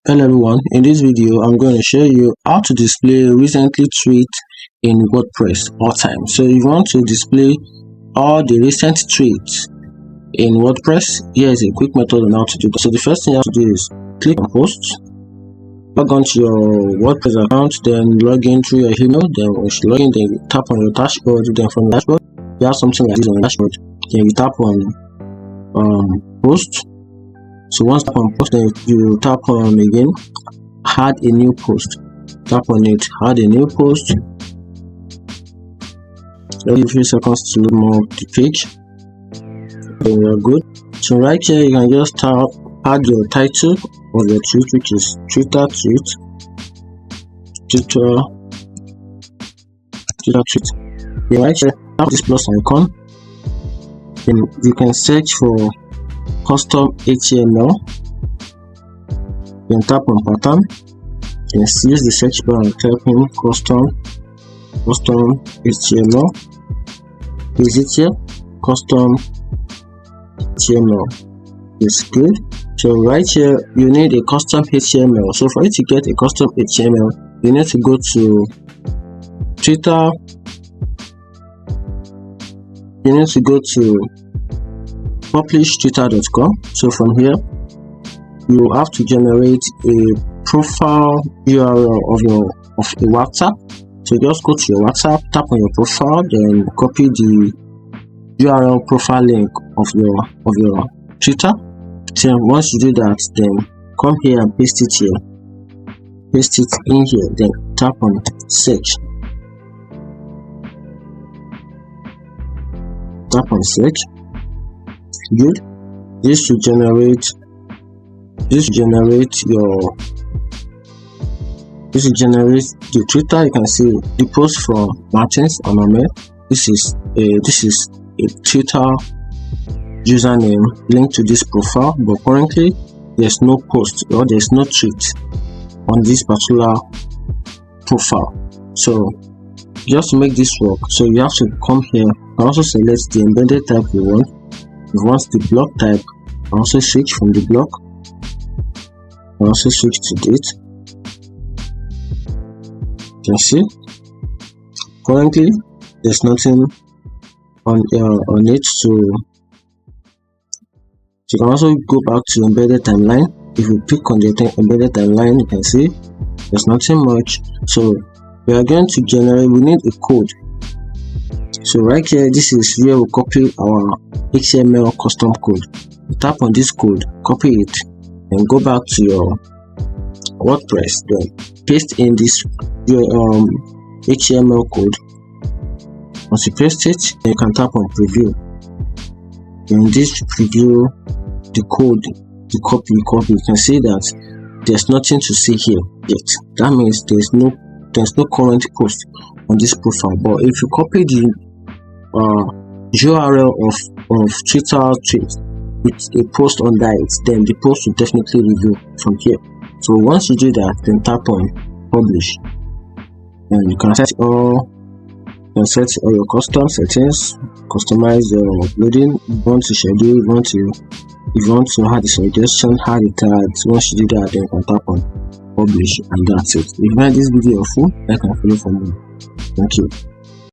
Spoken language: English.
Hello everyone, in this video I'm going to show you how to display recently tweet in WordPress all time. So if you want to display all the recent tweets in WordPress, here is a quick method on how to do that. So the first thing you have to do is click on post, log on to your WordPress account, then log in through your email. Then once you log in, then you tap on your dashboard. Then from the dashboard you have something like this on the dashboard. Then you tap on post. So once tap on post, then you tap on again add a new post. Tap on it, add a new post. Give a few seconds to load more of the page. Okay, we are good. So right here you can just add your title of your tweet, which is Twitter tweet. Then right here tap this plus icon. Then you can search for custom HTML, then tap on pattern, then use the search bar and type in custom HTML. Visit here, custom HTML is good. So right here you need a custom HTML. So for you to get a custom HTML, you need to go to Twitter. You need to go to publishtwitter.com. So from here you have to generate a profile URL of a WhatsApp. So just go to your WhatsApp, tap on your profile, then copy the URL profile link of your Twitter. So once you do that, then come here and paste it here, paste it in here, then tap on search, tap on search. Good. This should generate the Twitter. You can see the post from Martins on Ahmed. This is a Twitter username linked to this profile, but currently there's no post or there's no tweet on this particular profile. So just to make this work, so you have to come here and also select the embedded type you want. If you want the block type, also switch from the block, also switch to date. You can see currently there's nothing on it. So you can also go back to embedded timeline. If you pick on the embedded timeline, you can see there's nothing much. So we are going to generate, we need a code. So right here, this is where we copy our HTML custom code. You tap on this code, copy it, and go back to your WordPress. Then paste in this HTML code. Once you paste it, then you can tap on preview. In this preview, the code, the copy. You can see that there's nothing to see here yet. That means there's no current post on this profile. But if you copy the URL of Twitter tweet with a post under it, then the post will definitely review from here. So once you do that, then tap on publish, and you can set all your custom settings, customize your uploading. If you want to schedule, if you want to add a suggestion, add it. Once you do that, then you can tap on publish, and that's it. If you find this video helpful, like and follow for more. Thank you.